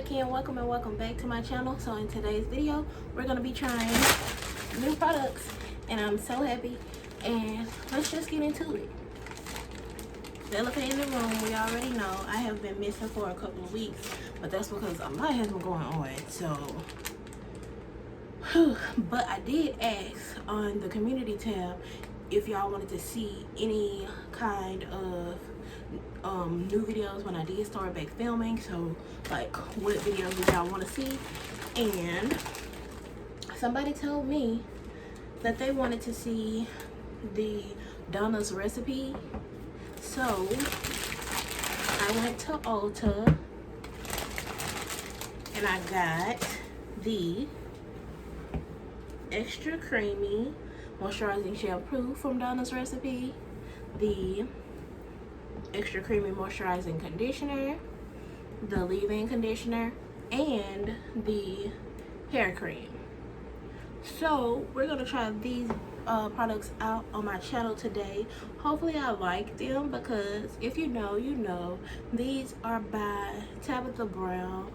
CurlyKin, welcome and welcome back to my channel. So in today's video, we're gonna be trying new products, and I'm so happy. And let's just get into it. The elephant in the room, we already know I have been missing for a couple of weeks, but that's because a lot has been going on. So, but I did ask on the community tab if y'all wanted to see any kind of new videos when I did start back filming. So like, what videos do y'all want to see? And somebody told me that they wanted to see the Donna's recipe. So I went to Ulta and I got the extra creamy moisturizing shampoo from Donna's recipe, the extra creamy moisturizing conditioner, the leave-in conditioner, and the hair cream. So we're gonna try these products out on my channel today. Hopefully I like them, because if you know, you know. These are by Tabitha Brown,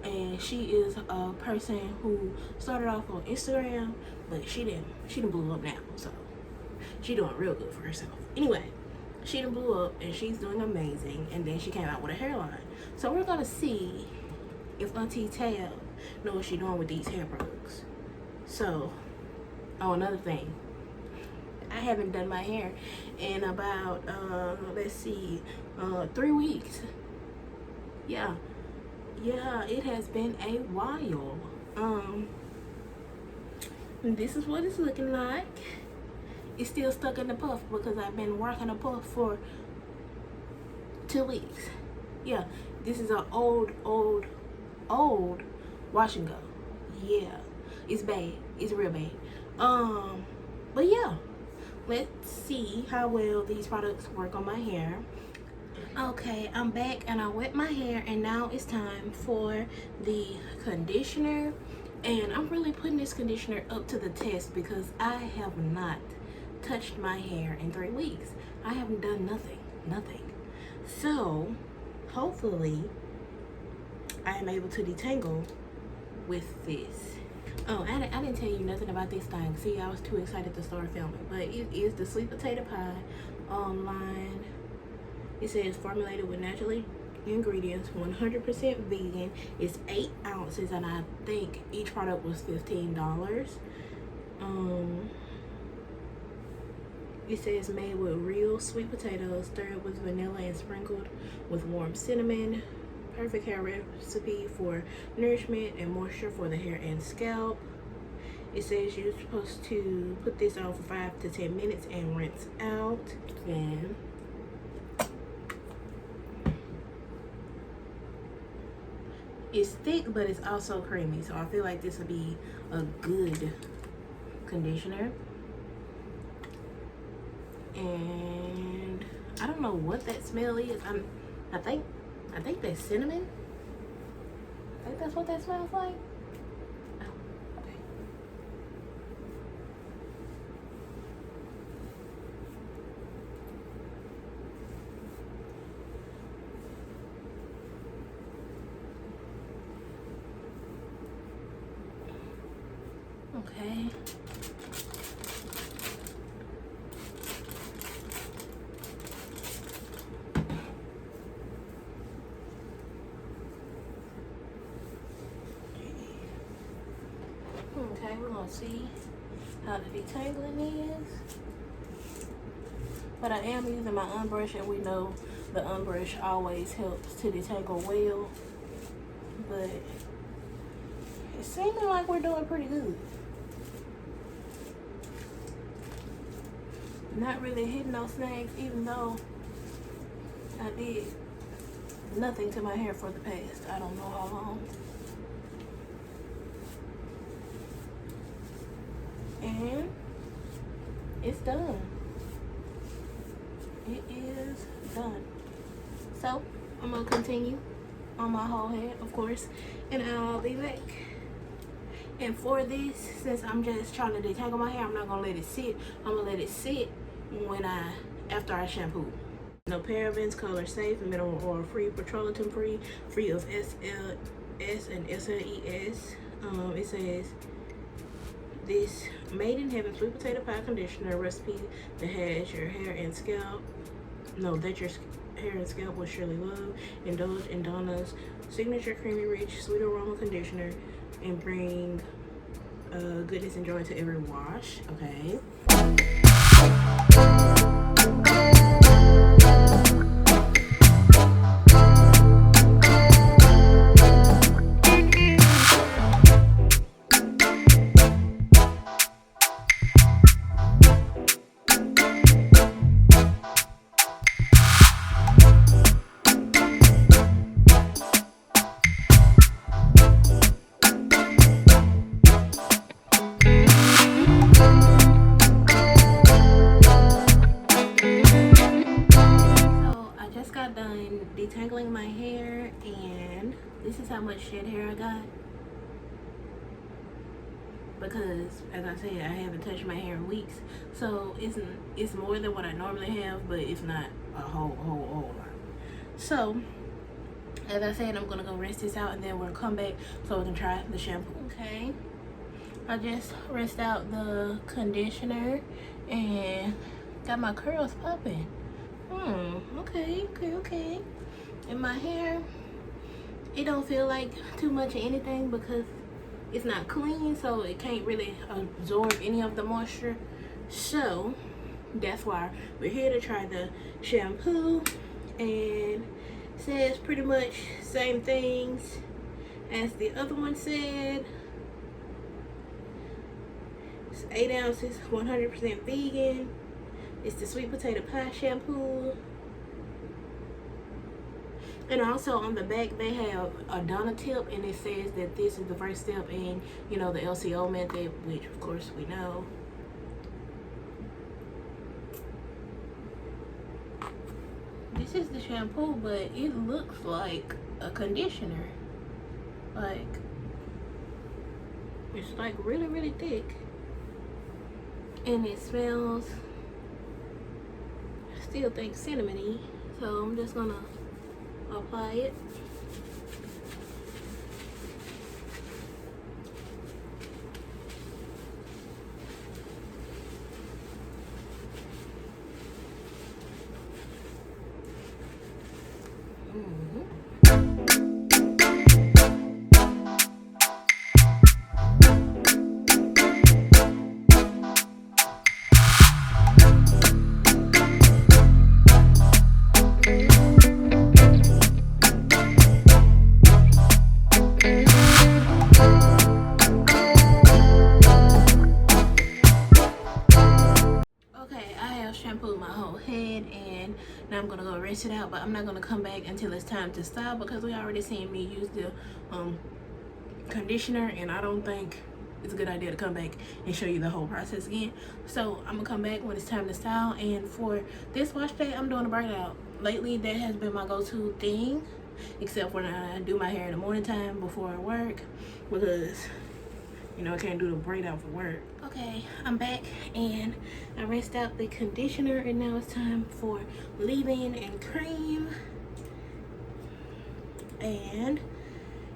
and she is a person who started off on Instagram, but she didn't blow up now, so she doing real good for herself. Anyway, she done blew up and she's doing amazing, and then she came out with a hairline. So we're gonna see if Auntie Tab know what she's doing with these hair products. So, oh, another thing, I haven't done my hair in about let's see, 3 weeks. Yeah, it has been a while. This is what it's looking like. It's still stuck in the puff because I've been working a puff for 2 weeks. Yeah, this is an old wash and go. Yeah, it's bad. It's real bad. But yeah, let's see how well these products work on my hair. Okay, I'm back and I wet my hair, and now it's time for the conditioner. And I'm really putting this conditioner up to the test because I have not touched my hair in 3 weeks. I haven't done nothing. So hopefully I am able to detangle with this. Oh, I didn't tell you nothing about this thing. See, I was too excited to start filming. But it is the sweet potato pie online. It says formulated with naturally ingredients, 100% vegan. It's 8 ounces, and I think each product was $15. It says made with real sweet potatoes, stirred with vanilla and sprinkled with warm cinnamon. Perfect hair recipe for nourishment and moisture for the hair and scalp. It says you're supposed to put this on for 5 to 10 minutes and rinse out. Then it's thick, but it's also creamy, so I feel like this would be a good conditioner. And I don't know what that smell is. I think that's cinnamon. I think that's what that smells like. Oh, okay. Okay. Okay, we're gonna see how the detangling is. But I am using my unbrush, and we know the unbrush always helps to detangle well. But it's seeming like we're doing pretty good. Not really hitting no snags, even though I did nothing to my hair for the past I don't know how long. And it's done. It is done. So I'm gonna continue on my whole head, of course, and I'll be back. And for this, since I'm just trying to detangle my hair, I'm not gonna let it sit. I'm gonna let it sit after I shampoo. No parabens, color safe, minimal oil free, petroleum free, free of S and SLES. It says this made in heaven sweet potato pie conditioner recipe that has your hair and scalp. No, that your hair and scalp will surely love. Indulge in Donna's signature creamy, rich, sweet aroma conditioner and bring goodness and joy to every wash. Okay. Detangling my hair, and this is how much shed hair I got, because as I said, I haven't touched my hair in weeks, so it's more than what I normally have, but it's not a whole lot. So as I said, I'm gonna go rinse this out and then we'll come back so we can try the shampoo. Okay, I just rinsed out the conditioner and got my curls popping. Okay. And my hair, it don't feel like too much of anything because it's not clean, so it can't really absorb any of the moisture. So that's why we're here to try the shampoo, and says pretty much same things as the other one said. It's 8 ounces, 100% vegan. It's the sweet potato pie shampoo. And also on the back they have a Donna tip, and it says that this is the first step in, you know, the LCO method, which of course we know. This is the shampoo, but it looks like a conditioner. Like, it's like really thick. And it smells, I still think cinnamony. So I'm just gonna apply it. Shampooed my whole head, and now I'm gonna go rinse it out, but I'm not gonna come back until it's time to style because we already seen me use the conditioner, and I don't think it's a good idea to come back and show you the whole process again. So I'm gonna come back when it's time to style. And for this wash day, I'm doing a braid out. Lately that has been my go-to thing, except when I do my hair in the morning time before I work, because you know I can't do the braid out for work. Okay, I'm back and I rinsed out the conditioner, and now it's time for leave-in and cream. And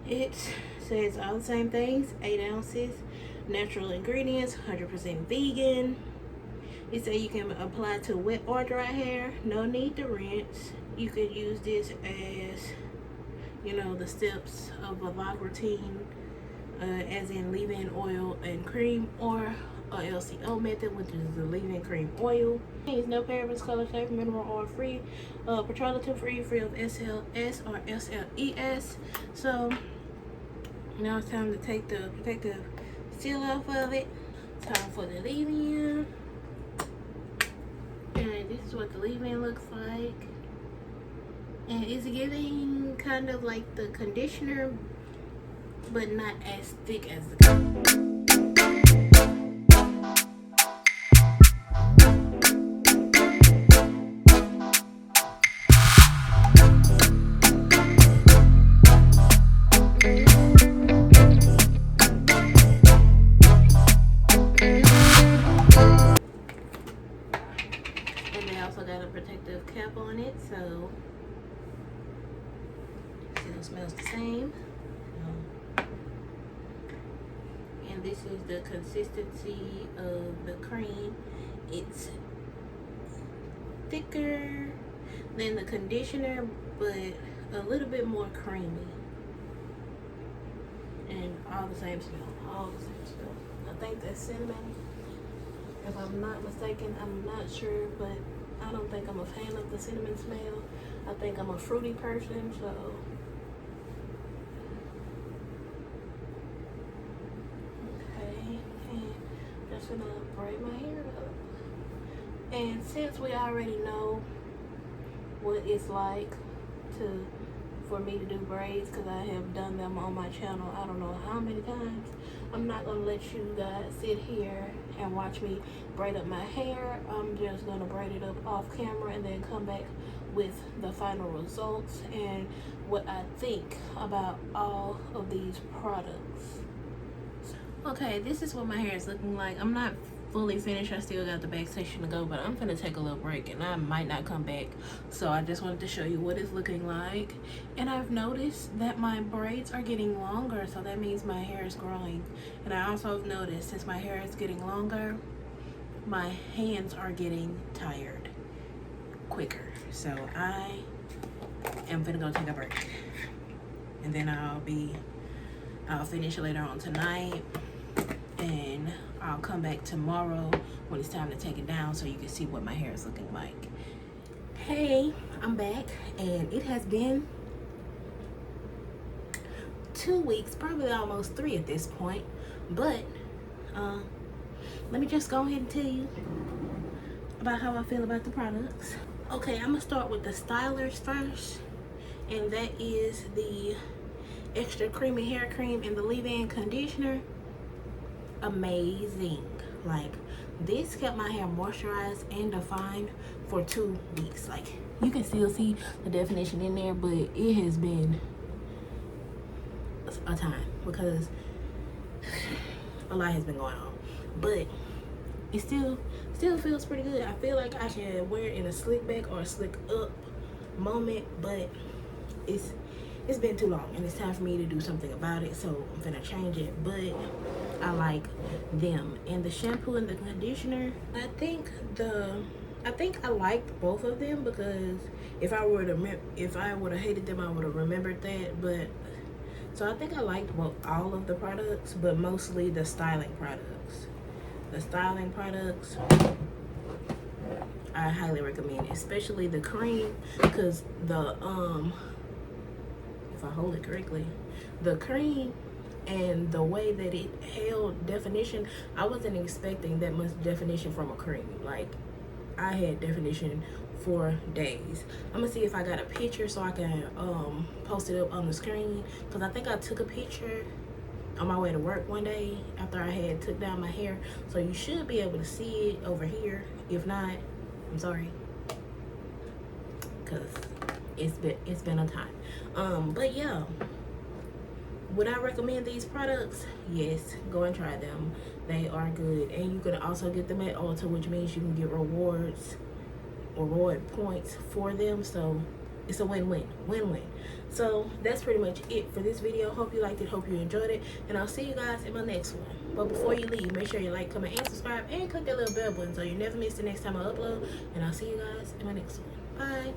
it says all the same things, 8 ounces, natural ingredients, 100% vegan. It says you can apply to wet or dry hair, no need to rinse. You could use this as, you know, the steps of a vlog routine, as in leave-in oil and cream, or a LCO method, which is the leave-in cream oil. It's no parabens, color safe, mineral oil free, petroleum free, free of SLS or SLES. So now it's time to take the protective seal off of it. Time for the leave-in, and this is what the leave-in looks like. And it's giving kind of like the conditioner, but not as thick as the protective cap on it, so it still smells the same. and this is the consistency of the cream. It's thicker than the conditioner, but a little bit more creamy, and all the same smell. I think that's cinnamon, if I'm not mistaken. I'm not sure, but I don't think I'm a fan of the cinnamon smell. I think I'm a fruity person, so okay. And just gonna braid my hair up. And since we already know what it's like for me to do braids, because I have done them on my channel I don't know how many times, I'm not gonna let you guys sit here and watch me braid up my hair. I'm just gonna braid it up off camera and then come back with the final results and what I think about all of these products. Okay, this is what my hair is looking like. I'm not fully finished. I still got the back section to go, but I'm gonna take a little break and I might not come back. So I just wanted to show you what it's looking like. And I've noticed that my braids are getting longer, so that means my hair is growing. And I also have noticed since my hair is getting longer, my hands are getting tired quicker. So I am gonna go take a break, and then I'll finish later on tonight, and I'll come back tomorrow when it's time to take it down so you can see what my hair is looking like. Hey, I'm back, and it has been 2 weeks, probably almost 3 at this point, but let me just go ahead and tell you about how I feel about the products. Okay, I'm gonna start with the stylers first, and that is the extra creamy hair cream and the leave-in conditioner. Amazing. Like, this kept my hair moisturized and defined for 2 weeks. Like, you can still see the definition in there, but it has been a time because a lot has been going on, but it still feels pretty good. I feel like I can wear it in a slick back or a slick up moment, but it's been too long and it's time for me to do something about it, so I'm gonna change it. But I like them. And the shampoo and the conditioner, I think I liked both of them, because if I would have hated them, I would have remembered that. But so I think I liked all of the products, but mostly the styling products. The styling products I highly recommend, especially the cream, because the if I hold it correctly, the cream and the way that it held definition, I wasn't expecting that much definition from a cream. Like, I had definition for days. I'm gonna see if I got a picture so I can post it up on the screen, because I think I took a picture on my way to work one day after I had took down my hair, so you should be able to see it over here. If not, I'm sorry, because it's been a time. But yeah, would I recommend these products? Yes, go and try them. They are good, and you can also get them at Ulta, which means you can get reward points for them. So it's a win-win. So that's pretty much it for this video. Hope you liked it, hope you enjoyed it, and I'll see you guys in my next one. But before you leave, make sure you like, comment, and subscribe, and click that little bell button so you never miss the next time I upload. And I'll see you guys in my next one. Bye.